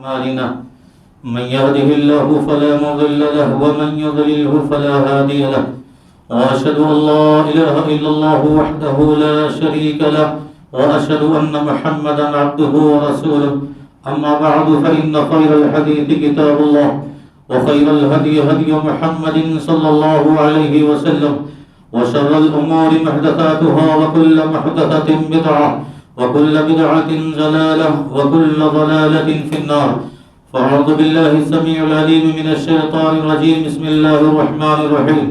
أعمالنا من يهده الله فلا مضل له ومن يضلله فلا هادي له وأشهد أن لا إله إلا الله وحده لا شريك له وأشهد أن محمدا عبده ورسوله أما بعد فإن خير الحديث كتاب الله وخير الهدي هدي محمد صلى الله عليه وسلم وشر الأمور محدثاتها وكل محدثة بدعة وكل بدعة ضلالة وكل ضلالة في النار فأعوذ بالله السميع العليم من الشيطان الرجيم بسم الله الرحمن الرحيم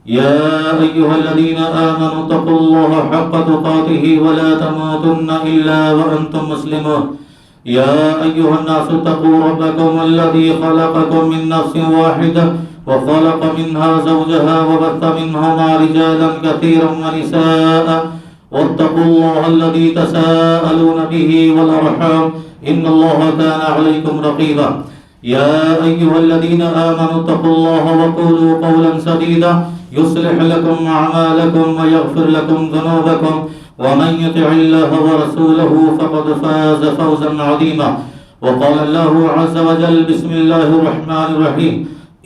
يا أيها الذين آمنوا اتقوا الله حق تقاته ولا تموتن إلا وأنتم مسلمون يا أيها الناس اتقوا ربكم الذي خلقكم من نفس واحدة وخلق منها زوجها وبث منهما رجالا كثيرا ونساء واتقوا الله الذي تساءلون به والأرحام إن الله كان عليكم رقيبا يا أيها الذين آمنوا اتقوا الله وقولوا قولا سديدا يصلح لكم أعمالكم ويغفر لكم ذنوبكم ومن يطع الله ورسوله فقد فاز فوزا عظيما وقال الله عز وجل بسم الله الرحمن الرحيم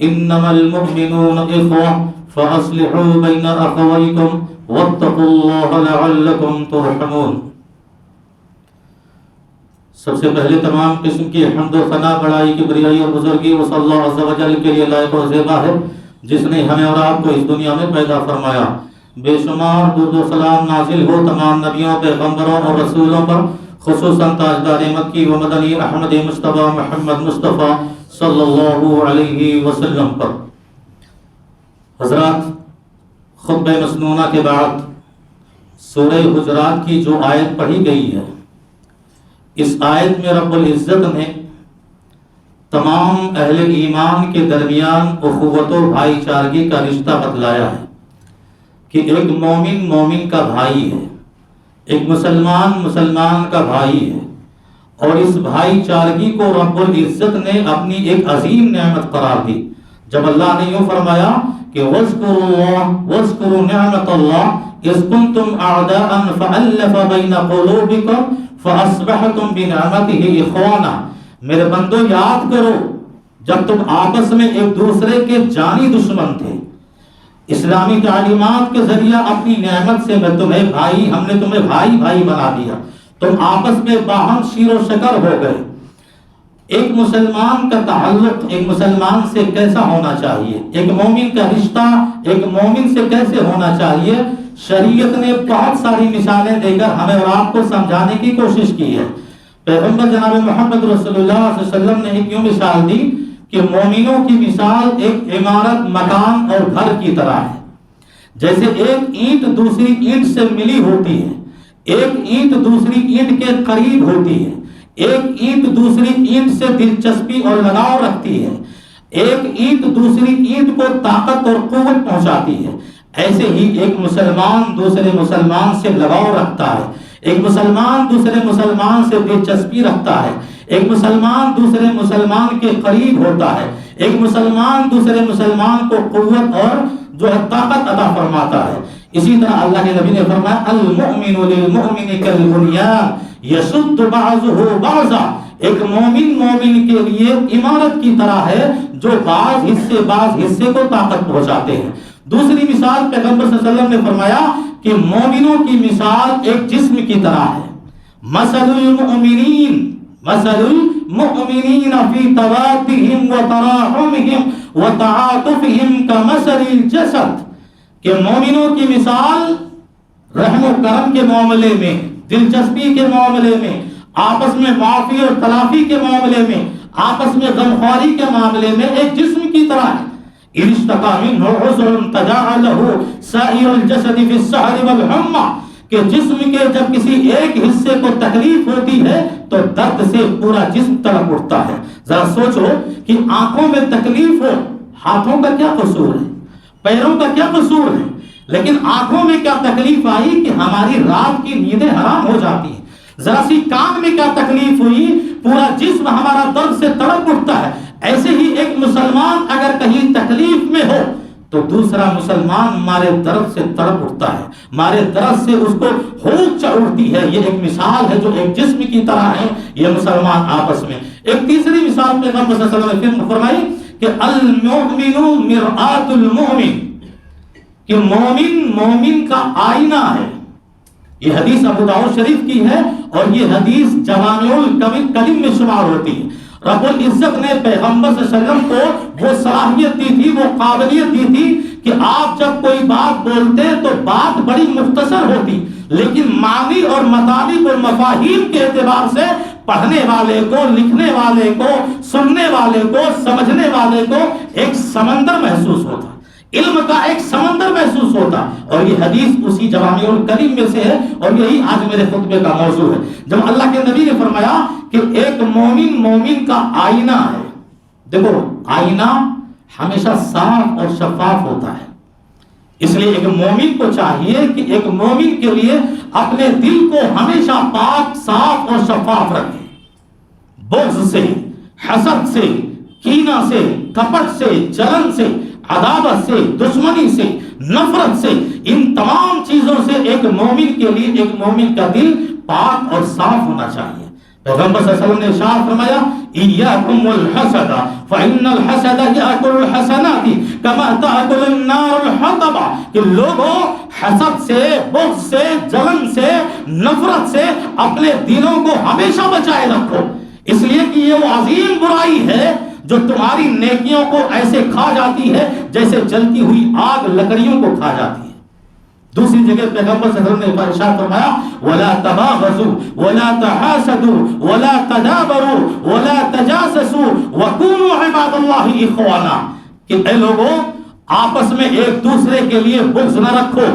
إنما المؤمنون إخوة فأصلحوا بين أخويكم واتقوا الله لعلكم ترحمون. سب سے پہلے تمام قسم کی حمد و ثنا بڑائی کی بریائی اور بزرگی وہ صلی اللہ عز و جل کے لیے لائق و زیبا ہے جس نے ہمیں اور آپ کو اس دنیا میں پیدا فرمایا. بے شمار درود و سلام نازل ہو تمام نبیوں پیغمبروں اور رسولوں پر خصوصاً تاجدار مکی و مدنی احمد مصطفیٰ محمد مصطفیٰ صلی اللہ علیہ وسلم پر. حضرات، خطبہ مسنونہ کے بعد سورہ حجرات کی جو آیت پڑھی گئی ہے، اس آیت میں رب العزت نے تمام اہل ایمان کے درمیان اخوت و بھائی چارگی کا رشتہ بتلایا ہے کہ ایک مومن مومن کا بھائی ہے، ایک مسلمان مسلمان کا بھائی ہے، اور اس بھائی چارگی کو رب العزت نے اپنی ایک عظیم نعمت قرار دی. جب اللہ نے یوں فرمایا کہ وَاذْكُرُوا اللَّهَ وَاذْكُرُوا نِعْمَةَ اللَّهِ إِذْ كُنْتُمْ أَعْدَاءً فَأَلَّفَ بَيْنَ قُلُوبِكُمْ فَأَصْبَحْتُمْ بِنِعْمَتِهِ إِخْوَانًا. میرے بندو یاد کرو جب تم آپس میں ایک دوسرے کے جانی دشمن تھے، اسلامی تعلیمات کے ذریعہ اپنی نعمت سے ہم نے تمہیں بھائی بھائی بنا دیا، تم آپس میں باہم شیر و شکر ہو گئے. ایک مسلمان کا تعلق ایک مسلمان سے کیسا ہونا چاہیے، ایک مومن کا رشتہ ایک مومن سے کیسے ہونا چاہیے، شریعت نے بہت ساری مثالیں دے کر ہمیں اور آپ کو سمجھانے کی کوشش کی ہے. پیغمبر جناب محمد رسول اللہ صلی اللہ علیہ وسلم نے ایک یوں مثال دی کہ مومنوں کی مثال ایک عمارت مکان اور گھر کی طرح ہے. جیسے ایک اینٹ دوسری اینٹ سے ملی ہوتی ہے، ایک اینٹ دوسری اینٹ کے قریب ہوتی ہے، ایک اینٹ دوسری اینٹ سے دلچسپی اور لگاؤ رکھتی ہے، ایک اینٹ دوسری اینٹ کو طاقت اور قوت پہنچاتی ہے، ایسے ہی ایک مسلمان دوسرے مسلمان سے لگاؤ رکھتا ہے، ایک مسلمان دوسرے مسلمان سے دلچسپی رکھتا ہے، ایک مسلمان دوسرے مسلمان کے قریب ہوتا ہے، ایک مسلمان دوسرے مسلمان کو قوت اور جو ہے طاقت عطا فرماتا ہے. اسی طرح اللہ کے نبی نے فرمایا المؤمن للمؤمن کالبنیان یشد بعضہ بعضا. ایک مومن مومن کے لیے عمارت کی طرح ہے جو بعض حصے کو طاقت پہنچاتے ہیں. دوسری مثال پیغمبر صلی اللہ علیہ وسلم نے فرمایا کہ مومنوں کی مثال ایک جسم کی طرح ہے. مثل المؤمنین فی توادہم وتراحمہم وتعاطفہم کمثل الجسد. کہ مومنوں کی مثال رحم و کرم کے معاملے میں، دلچسپی کے معاملے میں، آپس میں معافی اور تلافی کے معاملے میں، آپس میں غمخواری کے معاملے میں ایک جسم کی طرح ہے. اذ اشتكى منه عضو تداعى له سائر الجسد في السهر والحمى. کہ جسم کے جب کسی ایک حصے کو تکلیف ہوتی ہے تو درد سے پورا جسم تڑپ اٹھتا ہے. ذرا سوچو کہ آنکھوں میں تکلیف ہو، ہاتھوں کا کیا قصور ہے، پیروں کا کیا قصور ہے، لیکن آنکھوں میں کیا تکلیف آئی کہ ہماری رات کی نیندیں حرام ہو جاتی ہیں. ذرا سی کان میں کیا تکلیف ہوئی، پورا جسم ہمارا درد سے تڑپ اٹھتا ہے. ایسے ہی ایک مسلمان اگر کہیں تکلیف میں ہو تو دوسرا مسلمان مارے درد سے تڑپ اٹھتا ہے، مارے درد سے اس کو ہوش چڑھ اٹھتی ہے۔ یہ ایک مثال ہے جو ایک جسم کی طرح ہے یہ مسلمان آپس میں۔ ایک تیسری مثال پیغمبر صلی اللہ علیہ وسلم نے فرمائی کہ المؤمن مرآت المؤمن، کہ مومن کا آئینہ ہے۔ یہ حدیث ابو داؤد شریف کی ہے اور یہ حدیث جوامع الکلم میں شمار ہوتی ہے۔ رب العزت نے پیغمبر صلی اللہ علیہ وسلم کو وہ صلاحیت دی تھی، وہ قابلیت دی تھی کہ آپ جب کوئی بات بولتے تو بات بڑی مختصر ہوتی، لیکن معنی اور مطالب اور مفاہیم کے اعتبار سے پڑھنے والے کو، لکھنے والے کو، سننے والے کو، سمجھنے والے کو ایک سمندر محسوس ہوتا، علم کا ایک سمندر محسوس ہوتا۔ اور یہ حدیث اسی جوامع الکلم میں سے ہے اور یہی آج میرے خطبے کا موضوع ہے۔ جب اللہ کے نبی نے فرمایا کہ ایک مومن کا آئینہ ہے، دیکھو آئینہ ہمیشہ صاف اور شفاف ہوتا ہے، اس لیے ایک مومن کو چاہیے کہ ایک مومن کے لیے اپنے دل کو ہمیشہ پاک، صاف اور شفاف رکھے، بغض سے، حسد سے، کینہ سے، کپٹ سے، جلن سے، عداوت سے، دشمنی سے، نفرت سے، ان تمام چیزوں سے ایک مومن کے لیے ایک مومن کا دل پاک اور صاف ہونا چاہیے۔ پیغمبر صلی اللہ علیہ وسلم نے ارشاد فرمایا ایاکم الحسد فإن الحسد یأکل الحسنات کما تأکل النار الحطب، کہ لوگوں حسد سے، بغض سے، جلن سے، نفرت سے اپنے دلوں کو ہمیشہ بچائے رکھو، اس لیے کہ یہ وہ عظیم برائی ہے جو تمہاری نیکیوں کو ایسے کھا جاتی ہے جیسے جلتی ہوئی آگ لکڑیوں کو کھا جاتی ہے۔ دوسری جگہ پیغمبر صلی اللہ علیہ وسلم نے ارشاد فرمایا وَلَا تَبَاغَضُوا وَلَا تَحَاسَدُوا وَلَا تَدَابَرُوا وَلَا تَجَاسَسُوا وَكُونُوا عِبَادَ اللَّهِ إِخْوَانًا، کہ اے لوگوں آپس میں ایک دوسرے کے لیے بغض نہ رکھو،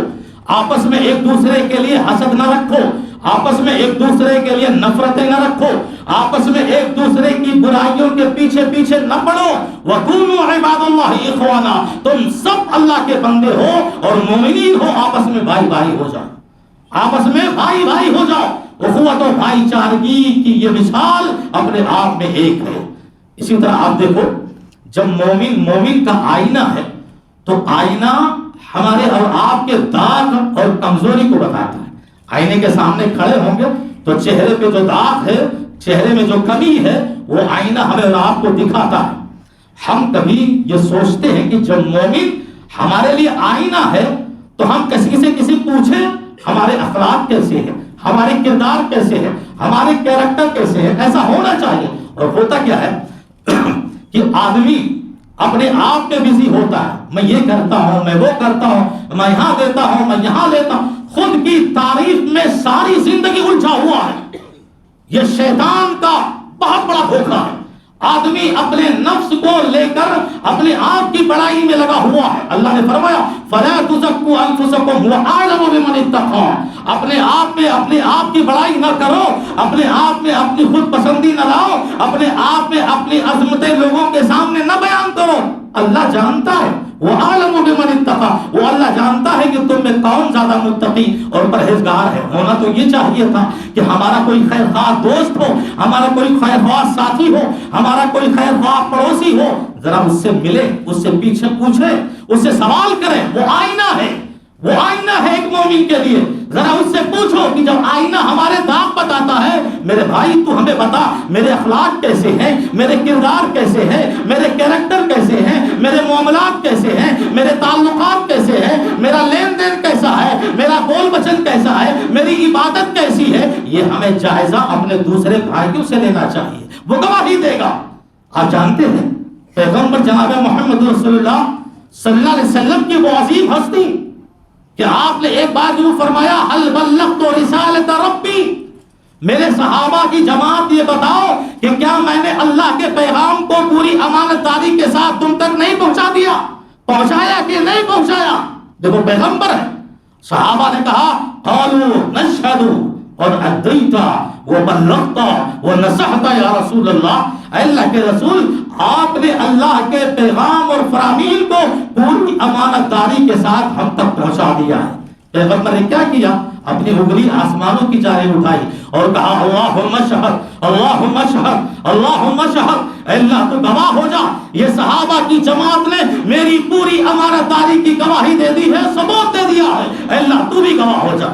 آپس میں ایک دوسرے کے لیے حسد نہ رکھو، آپس میں ایک دوسرے کے لیے نفرتیں نہ رکھو، آپس میں ایک دوسرے کی برائیوں کے پیچھے پیچھے نہ پڑو۔ وَكُونُوا عِبَادَ اللَّهِ إِخْوَانًا، تم سب اللہ کے بندے ہو اور مومنین ہو، آپس میں بھائی بھائی ہو جاؤ، آپس میں بھائی بھائی ہو جاؤ۔ اخوت و بھائی چارگی کی یہ مثال اپنے آپ میں ایک ہے۔ اسی طرح آپ دیکھو جب مومن کا آئینہ ہے تو آئینہ ہمارے اور آپ کے داغ اور کمزوری کو بتاتا ہے۔ آئینے کے سامنے کھڑے ہوں گے تو چہرے پہ جو داغ ہے، چہرے میں جو کمی ہے، وہ آئینہ ہمیں اور آپ کو دکھاتا ہے۔ ہم کبھی یہ سوچتے ہیں کہ جب مومن ہمارے لیے آئینہ ہے تو ہم کسی سے کسی پوچھیں ہمارے اخلاق کیسے ہیں، ہمارے کردار کیسے ہیں، ہمارے کیریکٹر کیسے ہیں، ایسا ہونا چاہیے۔ اور ہوتا کیا ہے کہ آدمی اپنے آپ میں بزی ہوتا ہے، میں یہ کرتا ہوں، میں وہ کرتا ہوں، میں یہاں دیتا ہوں، میں یہاں لیتا ہوں، خود کی تعریف میں ساری زندگی الجھا ہوا ہے۔ یہ شیطان کا بہت بڑا دھوکہ ہے۔ آدمی اپنے نفس کو لے کر اپنے آپ کی بڑائی میں لگا ہوا ہے۔ اللہ نے فرمایا فَلَا تُزَكُّوا أَنفُسَكُمْ هُوَ أَعْلَمُ بِمَنِ اتَّقَىٰ، اپنے آپ کی بڑائی نہ کرو، اپنے آپ میں اپنی خود پسندی نہ لاؤ، اپنے آپ میں اپنی عظمتیں لوگوں کے سامنے نہ بیان کرو۔ اللہ جانتا ہے، وہ عالم بمن اتقى، وہ اللہ جانتا ہے کہ تم میں کون زیادہ متقی اور پرہیزگار ہے۔ ہونا تو یہ چاہیے تھا کہ ہمارا کوئی خیر خواہ دوست ہو، ہمارا کوئی خیر خواہ ساتھی ہو، ہمارا کوئی خیر خواہ پڑوسی ہو، ذرا اس سے ملے، اس سے پیچھے پوچھے، اس سے سوال کریں۔ وہ آئینہ ہے، وہ آئینہ ہے ایک مومن کے لیے۔ ذرا اس سے پوچھو کہ جب آئینہ ہمارے داغ بتاتا ہے، میرے بھائی تو ہمیں بتا میرے اخلاق کیسے ہیں، میرے کردار کیسے ہیں، میرے کیریکٹر کیسے ہیں، میرے معاملات کیسے ہیں، میرے تعلقات کیسے ہیں، میرا لین دین کیسا ہے، میرا بول بچن کیسا ہے، میری عبادت کیسی ہے۔ یہ ہمیں جائزہ اپنے دوسرے بھائیوں سے لینا چاہیے، وہ گواہی دے گا۔ آپ جانتے ہیں پیغمبر جناب محمد رسول اللہ صلی اللہ علیہ وسلم کی وہ عظیم ہستی کہ آپ نے ایک بار یوں فرمایا حل بلغت رسالت ربی، میرے صحابہ کی جماعت یہ بتاؤ کہ کیا میں نے اللہ کے پیغام کو پوری امانت داری کے ساتھ تم تک نہیں پہنچا دیا، پہنچایا کہ نہیں پہنچایا؟ دیکھو پیغمبر ہے۔ صحابہ نے کہا قالوا نشہد اور ادیت وبلغت ونصحت یا رسول اللہ، اے اللہ کے رسول آپ نے اللہ کے پیغام اور فرامین کو پوری امانت داری کے ساتھ ہم تک پہنچا دیا ہے۔ پیغمبر نے کیا کیا؟ اپنی انگلی آسمانوں کی جانب اٹھائی اور کہا اللہم اشہد اللہم اشہد اللہم اشہد، اے اللہ تو گواہ ہو جا، یہ صحابہ کی جماعت نے میری پوری امانتداری کی گواہی دے دی ہے، ثبوت دے دیا ہے، اے اللہ تو بھی گواہ ہو جا۔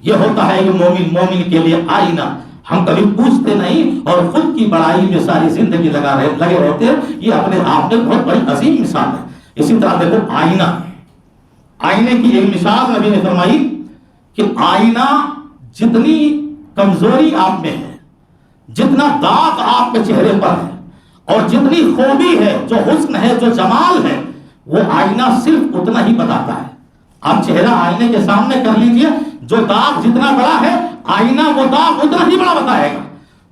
یہ ہوتا ہے کہ مومن کے لیے آئینہ۔ ہم کبھی پوچھتے نہیں اور خود کی بڑائی میں ساری زندگی لگے رہتے ہیں، یہ اپنے آپ میں بہت بڑی عظیم مثال ہے۔ اسی طرح دیکھو آئینہ، آئینے کی ایک مثال نبی نے فرمائی کہ آئینہ جتنی کمزوری آپ میں ہے، جتنا داغ آپ کے چہرے پر ہے اور جتنی خوبی ہے، جو حسن ہے، جو جمال ہے، وہ آئینہ صرف اتنا ہی بتاتا ہے۔ آپ چہرہ آئینے کے سامنے کر لیجئے، جو داغ جتنا بڑا ہے آئینہ وہ داغ اتنا ہی بڑا بتائے گا،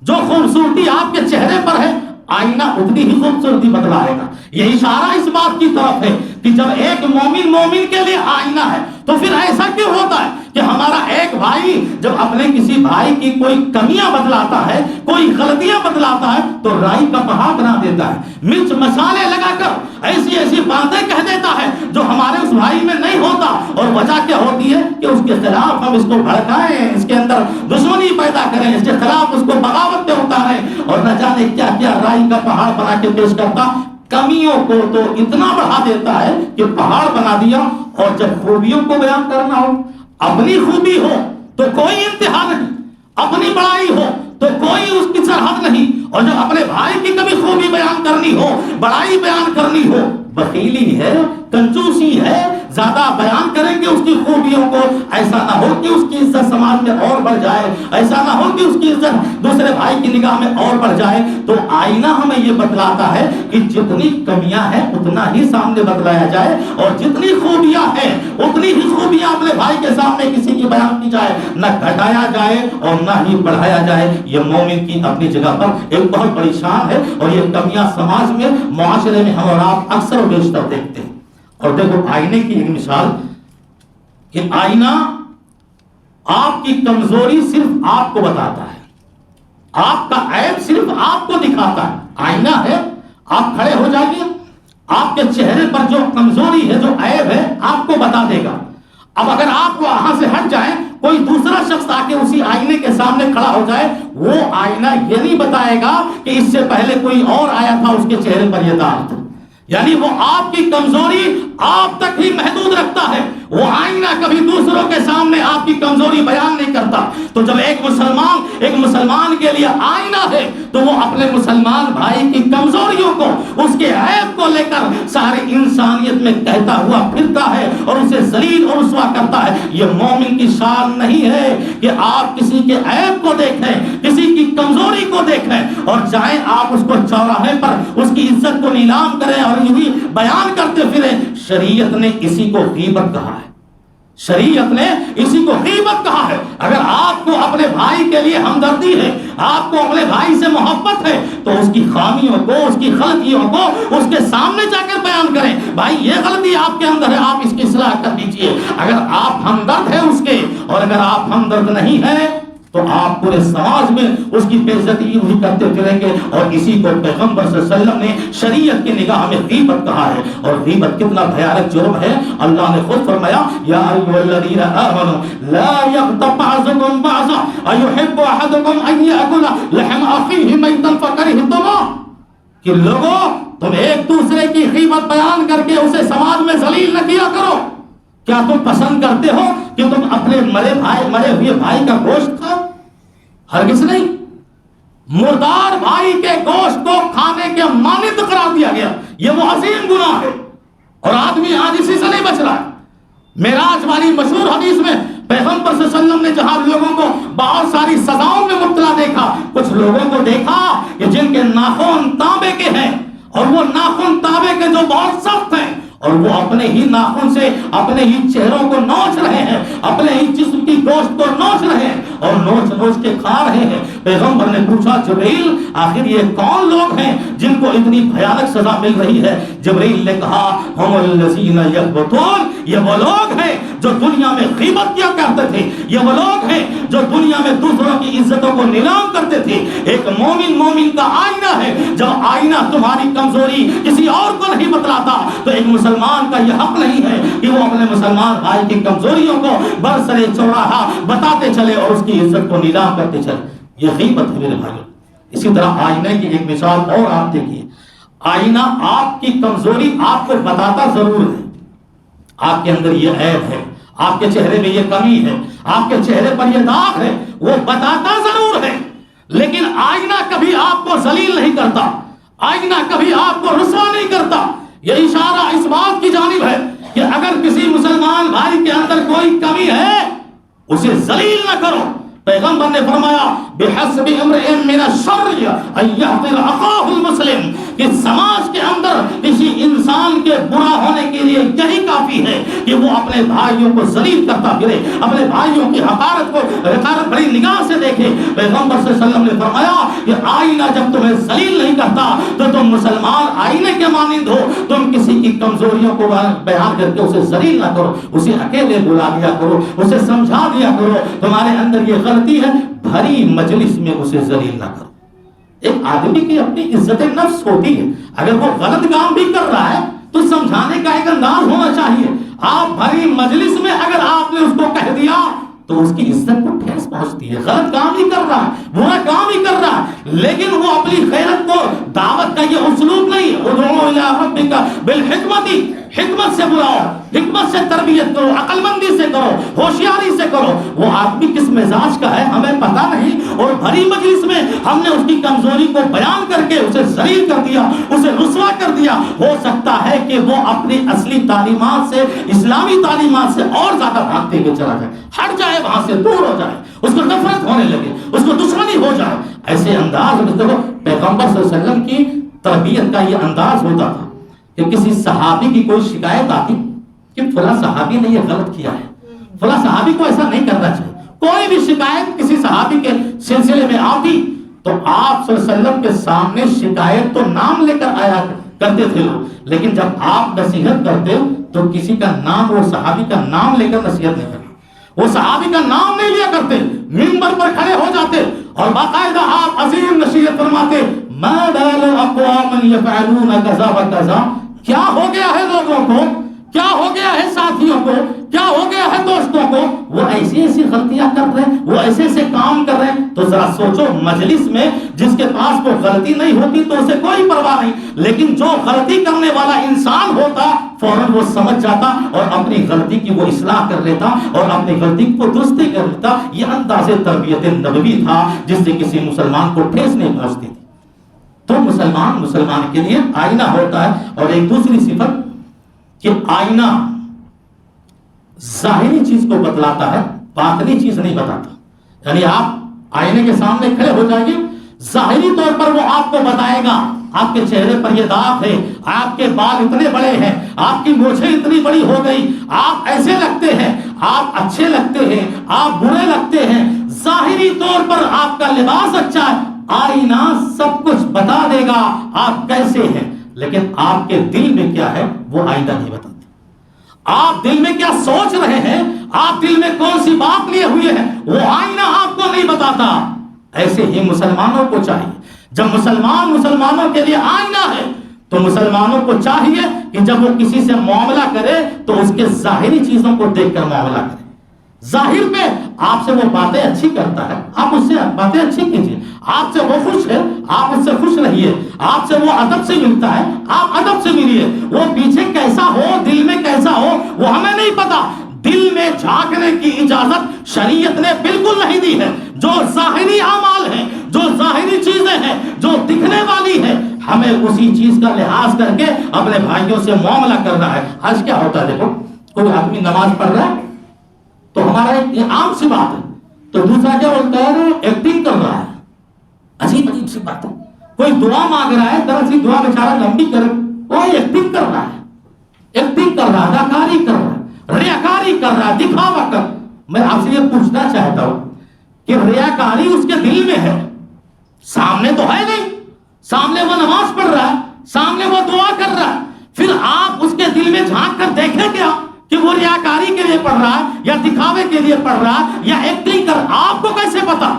جو خوبصورتی آپ کے چہرے پر ہے آئینہ اتنی ہی خوبصورتی بتلائے گا۔ یہ اشارہ اس بات کی طرف ہے کہ جب ایک مومن کے لیے آئینہ ہے تو پھر ایسا کیوں ہوتا ہے کہ ہمارا ایک بھائی جب اپنے کسی بھائی کی کوئی کمیاں بتلاتا ہے، کوئی غلطیاں بتلاتا ہے تو رائی کا پہاڑ بنا دیتا ہے، مرچ مسالے لگا کر ایسی ایسی باتیں کہہ دیتا ہے جو ہمارے اس بھائی میں نہیں ہوتا، اور وجہ کیا ہوتی ہے کہ اس کے خلاف ہم اس کو بھڑکائیں، اس کے اندر دشمنی پیدا کریں، اس کے خلاف اس کو بغاوت پہ اتاریں اور نہ جانے کیا کیا رائی کا پہاڑ بنا کے پیش کرتا۔ کمیوں کو تو اتنا بڑھا دیتا ہے کہ پہاڑ بنا دیا، اور جب خوبیوں کو بیان کرنا ہو، اپنی خوبی ہو تو کوئی انتہا نہیں، اپنی بڑائی ہو تو کوئی اس کی سرحد نہیں، اور جب اپنے بھائی کی کبھی خوبی بیان کرنی ہو، بڑائی بیان کرنی ہو، بخیلی ہے، کنجوسی ہے، زیادہ بیان کریں گے اس کی خوبیوں کو، ایسا نہ ہو کہ اس کی عزت سماج میں اور بڑھ جائے، ایسا نہ ہو کہ اس کی عزت دوسرے بھائی کی نگاہ میں اور بڑھ جائے۔ تو آئینہ ہمیں یہ بتلاتا ہے کہ جتنی کمیاں ہیں اتنا ہی سامنے بتلایا جائے، اور جتنی خوبیاں ہیں اتنی ہی خوبیاں اپنے بھائی کے سامنے کسی کی بیان کی جائے، نہ گھٹایا جائے اور نہ ہی بڑھایا جائے۔ یہ مومن کی اپنی جگہ پر ایک بہت بڑی شان ہے، اور یہ کمیاں سماج میں، معاشرے میں ہم اور آپ اکثر و بیشتر دیکھتے ہیں۔ اور دیکھو آئینے کی ایک مثال کہ آئینہ آپ کی کمزوری صرف آپ کو بتاتا ہے، آپ کا عیب صرف آپ کو دکھاتا ہے۔ آئینہ ہے، آپ کھڑے ہو جائیے، آپ کے چہرے پر جو کمزوری ہے، جو عیب ہے، آپ کو بتا دے گا۔ اب اگر آپ وہاں سے ہٹ جائیں، کوئی دوسرا شخص آ کے اسی آئینے کے سامنے کھڑا ہو جائے، وہ آئینہ یہ نہیں بتائے گا کہ اس سے پہلے کوئی اور آیا تھا، اس کے چہرے پر یہ داغ تھا۔ یعنی وہ آپ کی کمزوری آپ تک ہی محدود رکھتا ہے، وہ آئینہ کبھی دوسروں کے سامنے آپ کی کمزوری بیان نہیں کرتا۔ تو جب ایک مسلمان کے لیے آئینہ ہے تو وہ اپنے مسلمان بھائی کی کمزوریوں کو، اس کے عیب کو لے کر ساری انسانیت میں کہتا ہوا پھرتا ہے اور اسے ذلیل اور رسوا کرتا ہے۔ یہ مومن کی شان نہیں ہے کہ آپ کسی کے عیب کو دیکھیں، کسی کی کمزوری کو دیکھیں اور جائیں آپ اس کو چوراہے پر اس کی عزت کو نیلام کریں اور یہی بیان کرتے پھریں۔ شریعت نے اسی کو غیبت کہا ہے، شریعت نے اسی کو غیبت کہا ہے۔ اگر آپ کو اپنے بھائی کے لیے ہمدردی ہے، آپ کو اپنے بھائی سے محبت ہے، تو اس کی خامیوں کو، اس کی غلطیوں کو اس کے سامنے جا کر بیان کریں۔ بھائی یہ غلطی آپ کے اندر ہے، آپ اس کی اصلاح کر دیجئے۔ اگر آپ ہمدرد ہیں اس کے، اور اگر آپ ہمدرد نہیں ہیں تو آپ پورے سماج میں اس کی بے عزتی یوں کرتے پھریں گے۔ اور اسی کو پیغمبر صلی اللہ علیہ وسلم نے شریعت کی نگاہ میں غیبت کہا ہے، اور غیبت کتنا بھیانک جرم ہے۔ اللہ نے خود فرمایا یا ایھا الذین آمنوا لا یغتب بعضکم بعضا ایحب احدکم ان یاکل لحم اخیہ میتا فکرہتموہ، کہ لوگوں تم ایک دوسرے کی غیبت بیان کر کے اسے سماج میں ذلیل نہ کیا کرو۔ کیا تم پسند کرتے ہو کہ تم اپنے مرے ہوئے بھائی کا گوشت کھاؤ؟ ہرگز نہیں۔ مردار بھائی کے گوشت کو کھانے کے مانند قرار دیا گیا، یہ وہ عظیم گناہ ہے، اور آدمی آج اسی سے نہیں بچ رہا ہے۔ معراج والی مشہور حدیث میں پیغمبر صلی اللہ علیہ وسلم نے جہاں لوگوں کو بہت ساری سزاؤں میں مبتلا دیکھا، کچھ لوگوں کو دیکھا کہ جن کے ناخن تانبے کے ہیں، اور وہ ناخن تانبے کے جو بہت سخت ہیں، اور وہ اپنے ہی ناخن سے اپنے ہی چہروں کو نوچ رہے ہیں، اپنے ہی جسم کی گوشت کو نوچ رہے ہیں اور نوچ کے کھا رہے ہیں۔ پیغمبر نے پوچھا جبرائیل آخر یہ کون لوگ ہیں جن کو اتنی بھیانک سزا مل رہی ہے؟ جبرائیل نے کہا ہم الذین یغبطون، یہ وہ لوگ ہیں جو دنیا میں غیبت کیا کرتے تھے، یہ وہ لوگ ہیں جو دنیا میں دوسروں کی عزتوں کو نیلام کرتے تھے۔ ایک مومن کا آئینہ ہے، جب آئینہ تمہاری کمزوری کسی اور کو نہیں بتلاتا تو ایک مسلمان کا یہ حق نہیں ہے کہ وہ اپنے مسلمان بھائی کی کمزوریوں کو برسر چوراہا بتاتے چلے اور اس کی عزت کو نیلام کرتے چلے۔ یہ غیبت ہے میرے بھائیوں۔ اسی طرح آئینے کی ایک مثال اور آپ دیکھیے، آئینہ آپ کی کمزوری آپ کو بتاتا ضرور ہے، آپ کے اندر یہ عیب ہے، آپ کے چہرے میں یہ کمی ہے، آپ کے چہرے پر یہ داغ ہے، وہ بتاتا ضرور ہے، لیکن آئینہ کبھی آپ کو ذلیل نہیں کرتا، آئینہ کبھی آپ کو رسوا نہیں کرتا۔ یہ اشارہ اس بات کی جانب ہے کہ اگر کسی مسلمان بھائی کے اندر کوئی کمی ہے اسے ذلیل نہ کرو۔ پیغمبر نے فرمایا بحسب امرئ من الشر ان يحقر اخاه المسلم، کہ سماج کے اندر کسی انسان کے برا ہونے کے لیے یہی کافی ہے کہ وہ اپنے بھائیوں کو ذلیل کرتا پھرے، اپنے بھائیوں کی حقارت بڑی نگاہ سے دیکھے۔ پیغمبر صلی اللہ علیہ وسلم نے فرمایا کہ آئینہ جب تمہیں ذلیل نہیں کرتا تو تم مسلمان آئینے کے مانند ہو، تم کسی کی کمزوریوں کو بیان کر کے اسے ذلیل نہ کرو، اسے اکیلے بلا دیا کرو، اسے سمجھا دیا کرو۔ تمہارے اندر یہ غلطی ہے، بھری مجلس میں اسے ذلیل نہ کرو۔ ایک آدمی کی اپنی عزت نفس ہوتی ہے، اگر وہ غلط کام بھی کر رہا ہے تو سمجھانے کا ایک انداز ہونا چاہیے۔ آپ بھری مجلس میں اگر آپ نے اس کو کہہ دیا تو اس کی عزت کو ٹھیس پہنچتی ہے۔ غلط کام ہی کر رہا ہے، برا کام ہی کر رہا ہے، لیکن وہ اپنی خیرت کو، دعوت کا یہ اسلوب نہیں، ادعو الی ربک بالحکمت، حکمت سے بلاؤ، حکمت سے تربیت کرو، عقل مندی سے کرو، ہوشیاری سے کرو۔ وہ آدمی کس مزاج کا ہے ہمیں پتہ نہیں، اور بھری مجلس میں ہم نے اس کی کمزوری کو بیان کر کے اسے ذلیل کر دیا، اسے رسوا کر دیا۔ ہو سکتا ہے کہ وہ اپنی اصلی تعلیمات سے، اسلامی تعلیمات سے اور زیادہ بھاگتے ہوئے چلا جائے، ہٹ جائے، وہاں سے دور ہو جائے، اس کو نفرت ہونے لگے، اس کو دشمنی ہو جائے۔ ایسے انداز میں دیکھو پیغمبر صلی اللہ علیہ وسلم کی تربیت کا یہ انداز ہوتا تھا کہ کسی صحابی کی کوئی شکایت آتی کہ فلاں صحابی نے یہ غلط کیا ہے، فلاں صحابی کو ایسا نہیں کرنا چاہیے، کوئی بھی شکایت کسی صحابی کے سلسلے میں آتی تو آپ صلی اللہ علیہ وسلم کے سامنے شکایت تو نام لے کر آیا کرتے تھے لوگ، لیکن جب آپ نصیحت کرتے تو کسی کا نام، وہ صحابی کا نام لے کر نصیحت نہیں کرتے، وہ صحابی کا نام نہیں لیا کرتے، منبر پر کھڑے ہو جاتے اور باقاعدہ آپ عظیم نصیحت فرماتے، ما بال اقوام یفعلون کذا و کذا، کیا ہو گیا ہے لوگوں کو، کیا ہو گیا ہے ساتھیوں کو، کیا ہو گیا ہے دوستوں کو، وہ ایسی ایسی غلطیاں کر رہے ہیں، وہ ایسے ایسے کام کر رہے ہیں۔ تو ذرا سوچو، مجلس میں جس کے پاس کوئی غلطی نہیں ہوتی تو اسے کوئی پرواہ نہیں، لیکن جو غلطی کرنے والا انسان ہوتا فوراً وہ سمجھ جاتا اور اپنی غلطی کی وہ اصلاح کر لیتا اور اپنی غلطی کو درستی کر لیتا۔ یہ انداز تربیت نبوی تھا جس سے کسی مسلمان کو ٹھیس نہیں پہنچتی تھی۔ تو مسلمان کے لیے آئینہ ہوتا ہے۔ اور ایک دوسری صفت کہ آئینہ ظاہری چیز کو بتلاتا ہے، باطنی چیز نہیں بتاتا۔ یعنی آپ آئینے کے سامنے کھڑے ہو جائیے، ظاہری طور پر وہ آپ کو بتائے گا آپ کے چہرے پر یہ داغ ہے، آپ کے بال اتنے بڑے ہیں، آپ کی مونچھیں اتنی بڑی ہو گئی، آپ ایسے لگتے ہیں، آپ اچھے لگتے ہیں، آپ برے لگتے ہیں۔ ظاہری طور پر آپ کا لباس اچھا ہے، آئینہ سب کچھ بتا دے گا آپ کیسے ہیں، لیکن آپ کے دل میں کیا ہے وہ آئینہ نہیں بتاتا۔ آپ دل میں کیا سوچ رہے ہیں، آپ دل میں کون سی بات لیے ہوئے ہیں، وہ آئینہ آپ کو نہیں بتاتا۔ ایسے ہی مسلمانوں کو چاہیے، جب مسلمانوں کے لیے آئینہ ہے تو مسلمانوں کو چاہیے کہ جب وہ کسی سے معاملہ کرے تو اس کے ظاہری چیزوں کو دیکھ کر معاملہ کرے۔ ظاہر میں آپ سے وہ باتیں اچھی کرتا ہے، آپ اس سے باتیں اچھی کیجیے، آپ سے وہ خوش ہے آپ اس سے خوش رہیے، آپ سے وہ ادب سے ملتا ہے آپ ادب سے ملیے۔ وہ پیچھے کیسا ہو، دل میں کیسا ہو، وہ ہمیں نہیں پتا۔ دل میں جھانکنے کی اجازت شریعت نے بالکل نہیں دی ہے۔ جو ظاہری اعمال ہیں، جو ظاہری چیزیں ہیں، جو دکھنے والی ہیں، ہمیں اسی چیز کا لحاظ کر کے اپنے بھائیوں سے معاملہ کرنا ہے۔ آج کیا ہوتا ہے، دیکھو کوئی آدمی نماز پڑھ رہا ہے تو ہمارا ایک عام سی بات ہے، تو دوسرا کیا بولتا ہے، ایکٹنگ کر رہا ہے۔ عجیب سی بات ہے، کوئی دعا مانگ رہا ہے، دراصل دعا بیچارہ لمبی کر، وہ ایکٹنگ کر رہا ہے، ایکٹنگ کر رہا ہے، اداکاری کر رہا ہے، ریاکاری کر رہا ہے، دکھاوا کر۔ میں آپ سے یہ پوچھنا چاہتا ہوں کہ ریاکاری اس کے دل میں ہے، سامنے تو ہے نہیں، سامنے وہ نماز پڑھ رہا ہے، سامنے وہ دعا کر رہا ہے، پھر آپ اس کے دل میں جھانک کر دیکھیں کیا کہ وہ ریاکاری کے لیے پڑھ رہا ہے یا دکھاوے کے لیے پڑھ رہا ہے یا ایکٹنگ کر، آپ کو کیسے پتا؟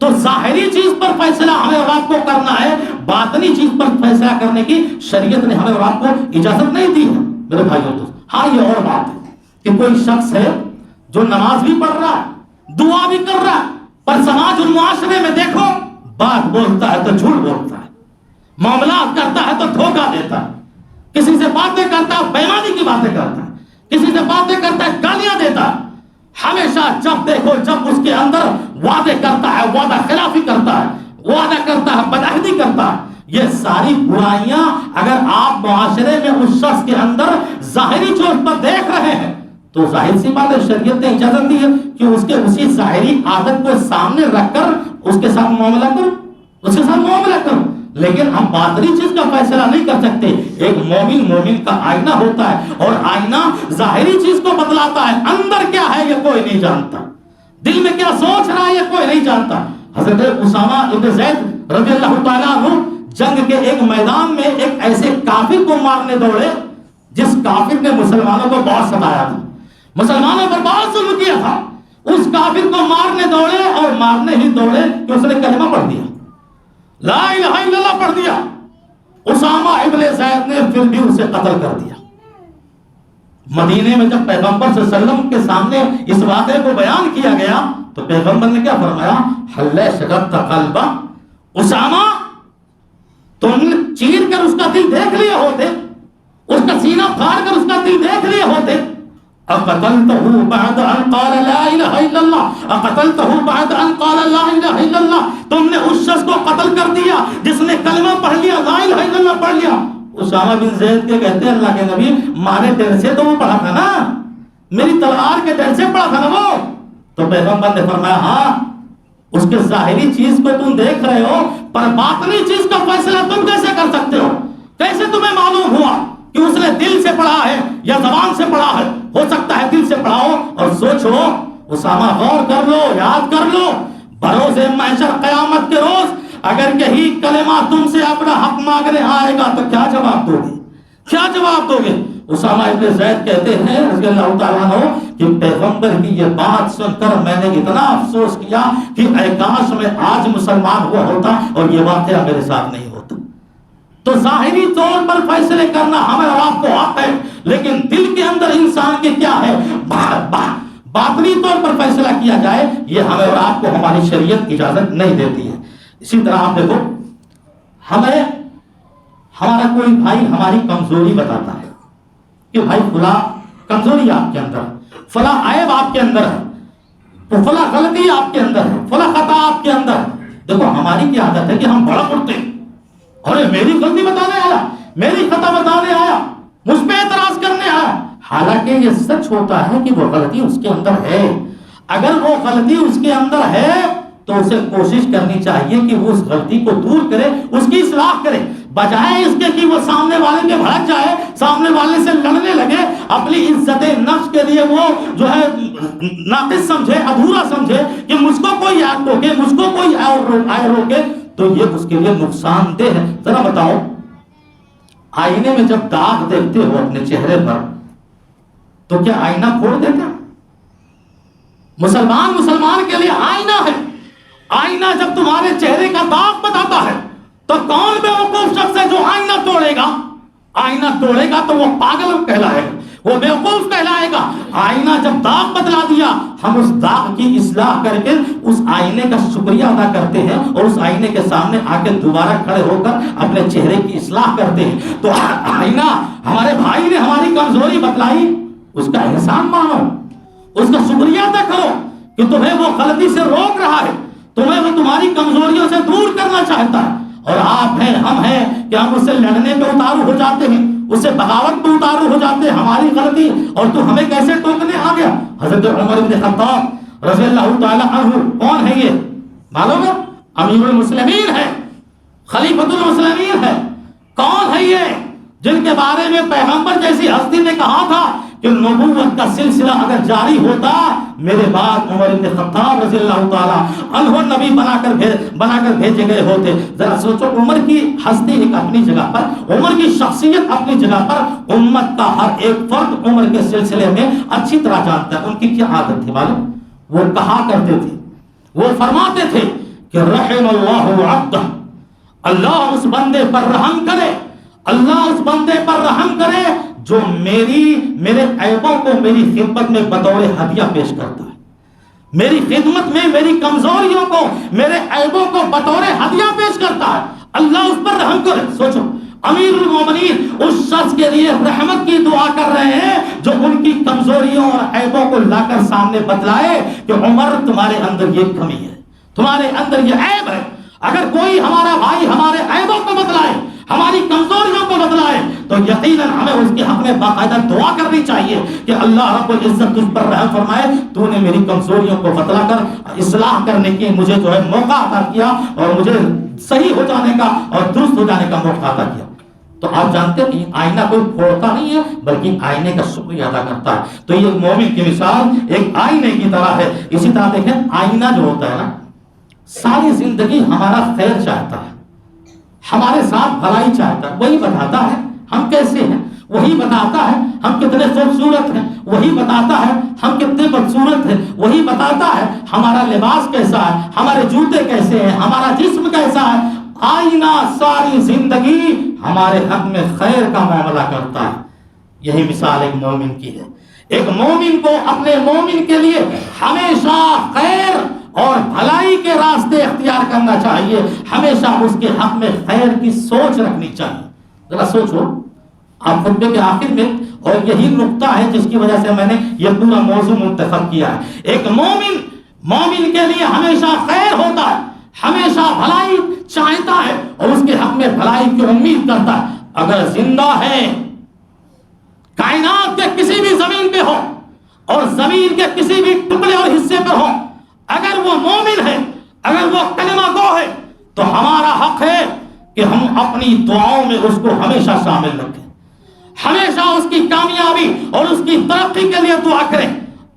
تو ظاہری چیز پر فیصلہ ہمیں اور آپ کو کرنا ہے، باطنی چیز پر فیصلہ کرنے کی شریعت نے ہمیں اور آپ کو اجازت نہیں دی ہے میرے بھائیوں دوست۔ ہاں یہ اور بات ہے کہ کوئی شخص ہے جو نماز بھی پڑھ رہا ہے، دعا بھی کر رہا ہے، پر سماج اور معاشرے میں دیکھو بات بولتا ہے تو جھوٹ بولتا ہے، معاملات کرتا ہے تو دھوکہ دیتا ہے، کسی سے باتیں کرتا ہے بے ایمانی کی باتیں کرتا ہے، کسی سے باتیں کرتا ہے گالیاں دیتا ہے، ہمیشہ جب دیکھو جب اس کے اندر وعدے کرتا ہے، وعدہ خلافی کرتا ہے، وعدہ کرتا ہے، بدعہدی کرتا ہے، یہ ساری برائیاں اگر آپ معاشرے میں اس شخص کے اندر ظاہری چوٹ پر دیکھ رہے ہیں تو ظاہر سی بات ہے شریعت نے اجازت دی ہے کہ اس کے اسی ظاہری عادت کو سامنے رکھ کر اس کے ساتھ معاملہ کرو، اس کے ساتھ معاملہ کرو، لیکن ہم باطنی چیز کا فیصلہ نہیں کر سکتے۔ ایک مومن کا آئینہ ہوتا ہے اور آئینہ ظاہری چیز کو بتلاتا ہے، اندر کیا ہے یہ کوئی نہیں جانتا، دل میں کیا سوچ رہا ہے یہ کوئی نہیں جانتا۔ حضرت اسامہ ابن زید رضی اللہ تعالیٰ عنہ جنگ کے ایک میدان میں ایک ایسے کافر کو مارنے دوڑے جس کافر نے مسلمانوں کو بہت ستایا تھا، مسلمانوں پر بہت ظلم کیا تھا، اس کافر کو مارنے دوڑے اور مارنے ہی دوڑے کہ اس نے کلمہ پڑھ دیا، لا الہ الا اللہ پڑھ دیا۔ اسامہ ابن زید نے پھر بھی اسے قتل کر دیا۔ مدینے میں جب پیغمبر صلی اللہ علیہ وسلم کے سامنے اس واقعے کو بیان کیا گیا تو پیغمبر نے کیا فرمایا؟ حل شققت قلبہ، اسامہ تم نے چیر کر اس کا دل دیکھ لیے ہوتے، اس کا سینہ پھاڑ کر اس کا دل دیکھ لیے ہوتے، اقتلته بعد ان قال لا الہ الا اللہ، اقتلته بعد ان قال لا الہ الا اللہ، تم نے اس شخص کو قتل کر دیا جس نے کلمہ پڑھ لیا، لا الہ الا اللہ پڑھ لیا۔ اسامہ بن زید کے کہتے ہیں اللہ کے نبی مارے ڈر سے تو وہ پڑھا تھا نا، میری تلوار کے ڈر سے پڑھا تھا نا وہ۔ تو پیغمبر نے فرمایا ہاں اس کے ظاہری چیز کو تم دیکھ رہے ہو پر باطنی چیز کا فیصلہ تم کیسے کر سکتے ہو؟ کیسے تمہیں معلوم ہوا کہ اس نے دل سے پڑھا ہے یا زبان سے پڑھا ہے؟ ہو سکتا ہے دل سے پڑھا ہو۔ اور سوچو اسامہ، غور کر لو، یاد کر لو، بروز محشر قیامت کے روز اگر یہی کلمہ تم سے اپنا حق مانگنے آئے گا تو کیا جواب دو گے؟ کیا جواب دو گے؟ اسامہ ابن زید کہتے ہیں رضی اللہ تعالیٰ عنہ کہ پیغمبر کی یہ بات سن کر میں نے اتنا افسوس کیا کہ اے کاش میں آج مسلمان ہوا ہوتا اور یہ واقعہ میرے ساتھ نہیں ہوتا۔ تو ظاہری طور پر فیصلے کرنا ہمیں اور آپ کو حق ہے، لیکن دل کے اندر انسان کے کیا ہے، باطنی طور پر فیصلہ کیا جائے یہ ہمیں اور آپ کو ہماری شریعت اجازت نہیں دیتی ہے۔ اسی طرح آپ دیکھو ہمیں ہمارا کوئی بھائی ہماری کمزوری بتاتا ہے کہ بھائی فلاں کمزوری آپ کے اندر ہے، فلاں عیب آپ کے اندر ہے، فلاں غلطی آپ کے اندر ہے، فلاں خطا آپ کے اندر ہے۔ دیکھو ہماری کیا عادت ہے کہ ہم بڑا اٹھتے ہیں، ارے میری غلطی بتانے آیا، میری خطا بتانے آیا، مجھ پہ اعتراض کرنے آیا، حالانکہ یہ سچ ہوتا ہے کہ وہ غلطی اس کے اندر ہے۔ اگر وہ غلطی اس کے اندر ہے تو اسے کوشش کرنی چاہیے کہ وہ اس غلطی کو دور کرے، اس کی اصلاح کرے، بجائے اس کے کہ وہ سامنے والے کے بھڑک جائے، سامنے والے سے لڑنے لگے، اپنی عزت نفس کے لیے وہ جو ہے ناقص سمجھے، ادھورا سمجھے کہ مجھ کو کوئی آگ ٹوکے، مجھ کو کوئی آئے روکے، تو یہ اس کے لیے نقصان دہ ہے۔ ذرا بتاؤ آئینے میں جب داغ دیکھتے ہو اپنے چہرے پر تو کیا آئینہ کھول دیتا؟ مسلمان کے لیے آئینہ ہے، آئینہ جب تمہارے چہرے کا داغ بتاتا ہے تو کون بے وقوف شخص ہے جو آئینہ توڑے گا؟ آئینہ توڑے گا تو وہ پاگل کہلائے گا، وہ بے وقوف کہلائے گا۔ آئینہ جب داغ بتلا دیا ہم اس داغ کی اصلاح کر کے اس آئینے کا شکریہ ادا کرتے ہیں اور اس آئینے کے سامنے آ کے دوبارہ کھڑے ہو کر اپنے چہرے کی اصلاح کرتے ہیں۔ تو آئینہ ہمارے بھائی نے ہماری کمزوری بتلائی، اس کا احسان مانو، اس کا شکریہ ادا کرو کہ تمہیں وہ غلطی سے روک رہا ہے، تمہیں وہ تمہاری کمزوریوں سے دور کرنا چاہتا ہے۔ اور آپ ہیں، ہم ہیں کہ ہم اس سے لڑنے پہ اتارو ہو جاتے ہیں، اس سے بغاوت پہ اتارو ہو جاتے ہیں، ہماری غلطی اور تو ہمیں کیسے ٹوکنے آ گیا۔ حضرت عمر بن خطاب رضی اللہ تعالی عنہ کون ہے؟ یہ معلوم ہے؟ امیر المسلمین ہے، خلیفۃ المسلمین ہے۔ کون ہے یہ جن کے بارے میں پیغمبر جیسی ہستی نے کہا تھا کہ نبوت کا سلسلہ اگر جاری ہوتا میرے بعد عمر بن خطاب رضی اللہ تعالیٰ عنہ نبی بنا کر بھیجے گئے ہوتے. ذرا سوچو، عمر کی ہستی ایک اپنی جگہ پر، عمر کی شخصیت اپنی جگہ پر، امت کا ہر ایک فرد عمر کے سلسلے میں اچھی طرح جانتا ہے. ان کی کیا عادت تھی معلوم؟ وہ کہا کرتے تھے، وہ فرماتے تھے کہ رحم اللہ عبدہ، اللہ اس بندے پر رحم کرے، اللہ اس بندے پر رحم کرے جو میرے عیبوں کو میری خدمت میں بطور ہدیہ پیش کرتا ہے، میری خدمت میں میری کمزوریوں کو، میرے عیبوں کو بطور ہدیہ پیش کرتا ہے. اللہ اس پر رحم کرے. سوچو، امیر المومنین اس شخص کے لیے رحمت کی دعا کر رہے ہیں جو ان کی کمزوریوں اور عیبوں کو لا کر سامنے بتلائے کہ عمر تمہارے اندر یہ کمی ہے، تمہارے اندر یہ عیب ہے. اگر کوئی ہمارا بھائی ہمارے عیبوں کو بتلائے، ہماری کمزوریوں کو بتلائے، تو یقیناً ہمیں اس کے حق میں باقاعدہ دعا کرنی چاہیے کہ اللہ رب العزت تجھ پر رحم فرمائے، تو نے میری کمزوریوں کو بتلا کر اصلاح کرنے کی مجھے جو ہے موقع عطا کیا، اور مجھے صحیح ہو جانے کا اور درست ہو جانے کا موقع عطا کیا. تو آپ جانتے ہیں کہ آئینہ کوئی پھوڑتا نہیں ہے بلکہ آئینے کا شکریہ ادا کرتا ہے. تو یہ مومن کی مثال ایک آئینے کی طرح ہے. اسی طرح دیکھیں، آئینہ جو ہوتا ہے نا، ساری زندگی ہمارا خیر چاہتا ہے، ہمارے ساتھ بھلائی چاہتا ہے. وہی بتاتا ہے ہم کیسے ہیں، وہی بتاتا ہے ہم کتنے خوبصورت ہیں، وہی بتاتا ہے ہم کتنے بدصورت ہیں، وہی بتاتا ہے ہمارا لباس کیسا ہے، ہمارے جوتے کیسے ہیں، ہمارا جسم کیسا ہے. آئینہ ساری زندگی ہمارے حق میں خیر کا معاملہ کرتا ہے. یہی مثال ایک مومن کی ہے. ایک مومن کو اپنے مومن کے لیے ہمیشہ خیر اور بھلائی کے راستے اختیار کرنا چاہیے، ہمیشہ اس کے حق میں خیر کی سوچ رکھنی چاہیے. ذرا سوچو، آپ خطبے کے آخر میں، اور یہی نقطہ ہے جس کی وجہ سے میں نے یہ پورا موضوع منتخب کیا ہے. ایک مومن کے لیے ہمیشہ خیر ہوتا ہے، ہمیشہ بھلائی چاہتا ہے اور اس کے حق میں بھلائی کی امید کرتا ہے. اگر زندہ ہے، کائنات کے کسی بھی زمین پہ ہو اور زمین کے کسی بھی ٹکڑے اور حصے پر ہو، اگر وہ مومن ہے، اگر وہ کلمہ گو ہے، تو ہمارا حق ہے کہ ہم اپنی دعاؤں میں اس کو ہمیشہ شامل رکھیں، ہمیشہ اس کی کامیابی اور اس کی ترقی کے لیے دعا کریں.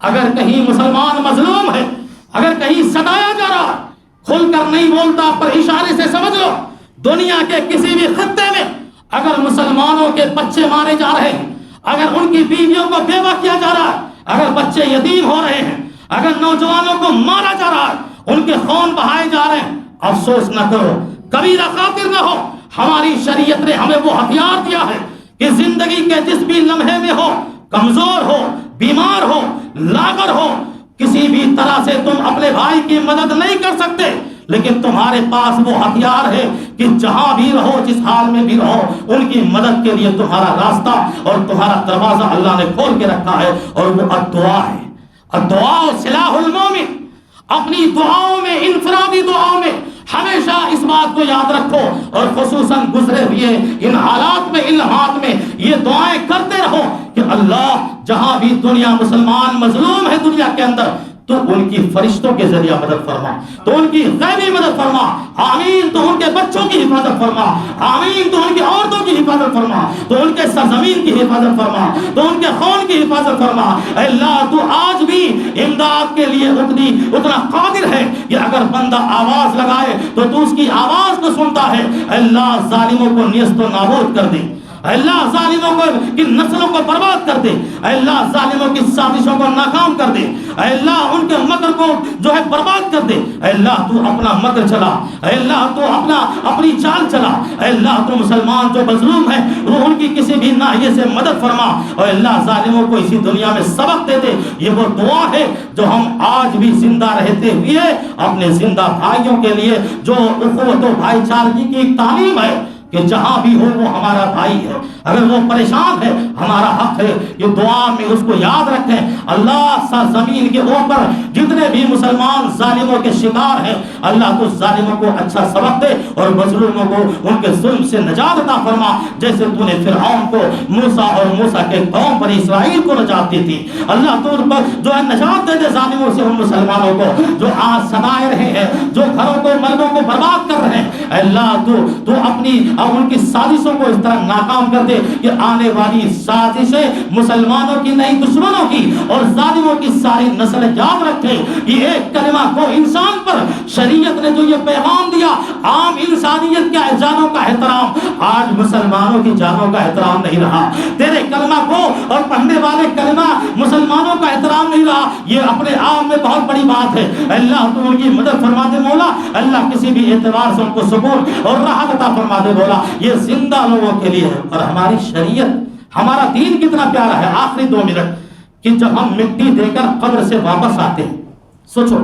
اگر کہیں مسلمان مظلوم ہے، اگر کہیں ستایا جا رہا ہے، کھل کر نہیں بولتا پر اشارے سے سمجھ لو، دنیا کے کسی بھی خطے میں اگر مسلمانوں کے بچے مارے جا رہے ہیں، اگر ان کی بیویوں کو بیوہ کیا جا رہا ہے، اگر بچے یتیم ہو رہے ہیں، اگر نوجوانوں کو مارا جا رہا ہے، ان کے خون بہائے جا رہے ہیں، افسوس نہ کرو، کبیرہ خاطر نہ ہو. ہماری شریعت نے ہمیں وہ ہتھیار دیا ہے کہ زندگی کے جس بھی لمحے میں ہو، کمزور ہو، بیمار ہو، لاغر ہو، کسی بھی طرح سے تم اپنے بھائی کی مدد نہیں کر سکتے، لیکن تمہارے پاس وہ ہتھیار ہے کہ جہاں بھی رہو، جس حال میں بھی رہو، ان کی مدد کے لیے تمہارا راستہ اور تمہارا دروازہ اللہ نے کھول کے رکھا ہے، اور وہ الدعا ہے. الدعاء سلاح المومن. اپنی دعاؤں میں، انفرادی دعاؤں میں ہمیشہ اس بات کو یاد رکھو، اور خصوصاً گزرے ہوئے ان حالات میں، ان لمحات میں یہ دعائیں کرتے رہو کہ اللہ جہاں بھی دنیا مسلمان مظلوم ہے دنیا کے اندر، تو ان کی فرشتوں کے ذریعہ مدد فرما، تو ان کی غیبی مدد فرما. آمین. تو ان کے بچوں کی حفاظت فرما. آمین. تو ان کی عورتوں کی حفاظت فرما، تو ان کے سرزمین کی حفاظت فرما، تو ان کے خون کی حفاظت فرما. اے اللہ تو آج بھی امداد کے لیے اتنا قادر ہے کہ اگر بندہ آواز لگائے تو اس کی آواز کو سنتا ہے. اے اللہ ظالموں کو نیست و نابود کر دے. اے اللہ ظالموں کو کی نسلوں کو برباد کر دے. اے اللہ ظالموں کی سازشوں کو ناکام کر دے. اے اللہ ان کے مکر کو جو ہے برباد کر دے. اے اللہ تو اپنا مکر چلا. اے اللہ تو اپنی چال چلا. اے اللہ تو مسلمان جو مظلوم ہیں وہ ان کی کسی بھی ناحیے سے مدد فرما. اور اللہ ظالموں کو اسی دنیا میں سبق دے دے. یہ وہ دعا ہے جو ہم آج بھی زندہ رہتے ہوئے اپنے زندہ بھائیوں کے لیے، جو اخوت و بھائی چارگی کی ایک تعلیم ہے کہ جہاں بھی ہو وہ ہمارا بھائی ہے، اگر وہ پریشان ہے ہمارا حق ہے یہ دعا میں اس کو یاد رکھیں. اللہ سرزمین کے اوپر جتنے بھی مسلمان ظالموں کے شکار ہیں، اللہ تو ظالموں کو اچھا سبق دے اور مظلوموں کو ان کے ظلم سے نجات عطا فرما، جیسے تو نے فرعون کو، موسیٰ اور موسیٰ کے قوم بنی اسرائیل کو نجات دی تھی. اللہ تو ان پر جو ہے نجات دے دے ظالموں سے، ان مسلمانوں کو جو آج ستائے رہے ہیں، جو گھروں کو، ملکوں کو برباد کر رہے ہیں. اللہ تو اور ان کی سازشوں کو اس طرح ناکام کر دے کہ آنے والی سازشیں مسلمانوں کی نہیں دشمنوں کی اور ظالموں کی ساری نسل یاد رکھے کہ ایک کلمہ کو انسان پر شریعت نے جو یہ پیغام دیا، عام انسانیت کے جانوں کا احترام، آج مسلمانوں کی جانوں کا احترام نہیں رہا، تیرے کلمہ کو اور پڑھنے والے کلمہ مسلمانوں کا احترام نہیں رہا، یہ اپنے آپ میں بہت بڑی بات ہے۔ اللہ تو ان کی مدد فرما دے مولا، اللہ کسی بھی اعتبار سے ان کو سکون اور راحت عطا فرما دے مولا، یہ زندہ لوگوں کے لیے ہے۔ اور ہماری شریعت، ہمارا دین کتنا پیارا ہے۔ آخری 2 منٹ کہ جب ہم مٹی دے کر قبر سے واپس آتے ہیں، سوچو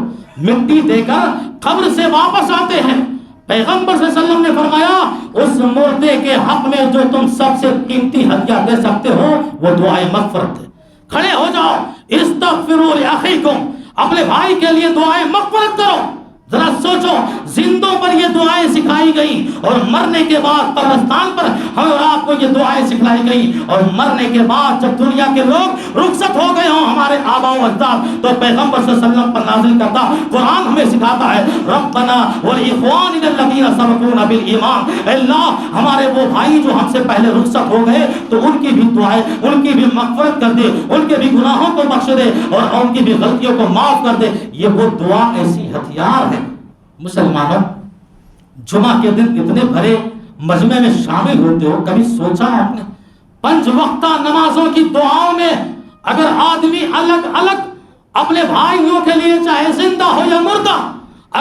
مٹی دے کر قبر سے واپس آتے ہیں، پیغمبر صلی اللہ علیہ وسلم نے فرمایا اس مردے کے حق میں جو تم سب سے قیمتی ہدیہ دے سکتے ہو وہ دعائے مغفرت ہے۔ کھڑے ہو جاؤ، استغفروا لاخیکم، اپنے بھائی کے لیے دعائے مغفرت کرو۔ ذرا سوچو، زندوں پر یہ دعائیں سکھائی گئی اور مرنے کے بعد قبرستان پر ہمیں اور آپ کو یہ دعائیں سکھلائی گئی، اور مرنے کے بعد جب دنیا کے لوگ رخصت ہو گئے ہوں ہمارے آباء و اجداد، تو پیغمبر صلی اللہ علیہ وسلم پر نازل کرتا قرآن ہمیں سکھاتا ہے ربنا ولاخواننا الذین سبقونا بالایمان، اللہ ہمارے وہ بھائی جو ہم سے پہلے رخصت ہو گئے تو ان کی بھی دعائیں، ان کی بھی مغفرت کر دے، ان کے بھی گناہوں کو بخش دے اور ان کی بھی غلطیوں کو معاف کر دے۔ یہ وہ دعا ایسی ہتھیار ہے۔ مسلمانوں، جمعہ کے دن اتنے بھرے مجمع میں شامل ہوتے ہو، کبھی سوچا آپ نے 5 وقتہ نمازوں کی دعاؤں میں اگر آدمی الگ الگ اپنے بھائیوں کے لیے چاہے زندہ ہو یا مردہ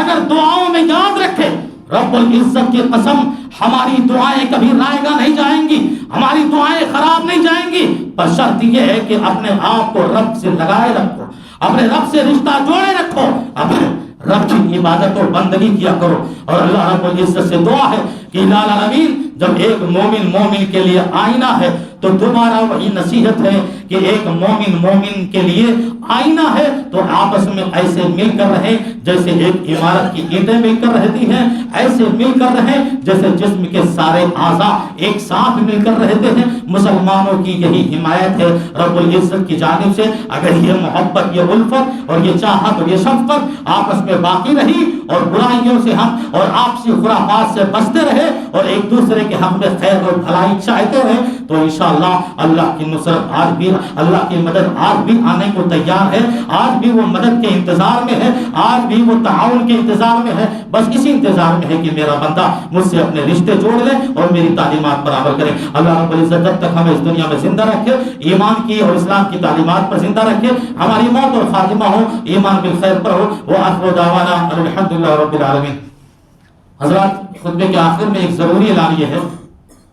اگر دعاؤں میں یاد رکھے، رب العزت کی قسم ہماری دعائیں کبھی رائے گاہ نہیں جائیں گی، ہماری دعائیں خراب نہیں جائیں گی، پر شرط یہ ہے کہ اپنے آپ کو رب سے لگائے رکھو، اپنے رب سے رشتہ جوڑے رکھو، اپنے رب کی عبادت اور بندگی کیا کرو۔ اور اللہ رب العزت سے دعا ہے کہ الہ العالمین جب ایک مومن کے لیے آئینہ ہے تو دوبارہ وہی نصیحت ہے کہ ایک مومن کے لیے آئینہ ہے تو آپس میں ایسے مل کر رہے جیسے ایک عمارت کی اینٹیں مل کر رہتی ہیں، ایسے مل کر رہے جیسے جسم کے سارے اعضاء ایک ساتھ مل کر رہتے ہیں۔ مسلمانوں کی یہی حمایت ہے رب العزت کی جانب سے۔ اگر یہ محبت، یہ الفت اور یہ چاہت اور یہ شفقت آپس میں باقی رہی اور برائیوں سے ہم اور آپسی خرافات سے بچتے رہے اور ایک دوسرے کے حق میں خیر اور بھلائی چاہتے رہے تو انشاءاللہ اللہ کی نصرت آج بھی، اللہ کی مدد آج بھی آنے کو تیار ہے، آج بھی وہ مدد کے انتظار میں ہے، آج بھی وہ تعاون کے انتظار میں ہے، بس اسی انتظار میں ہے کہ میرا بندہ مجھ سے اپنے رشتے جوڑ لے اور میری تعلیمات پر عمل کرے۔ اللہ رب العزت جب تک ہمیں اس دنیا میں زندہ رکھے، ایمان کی اور اسلام کی تعلیمات پر زندہ رکھے، ہماری موت اور خاتمہ ہو ایمان بالخیر پر ہو۔ وآخر دعوانا الحمدللہ رب العالمین۔ حضرات، خطبے کے آخر میں ایک ضروری اعلان یہ ہے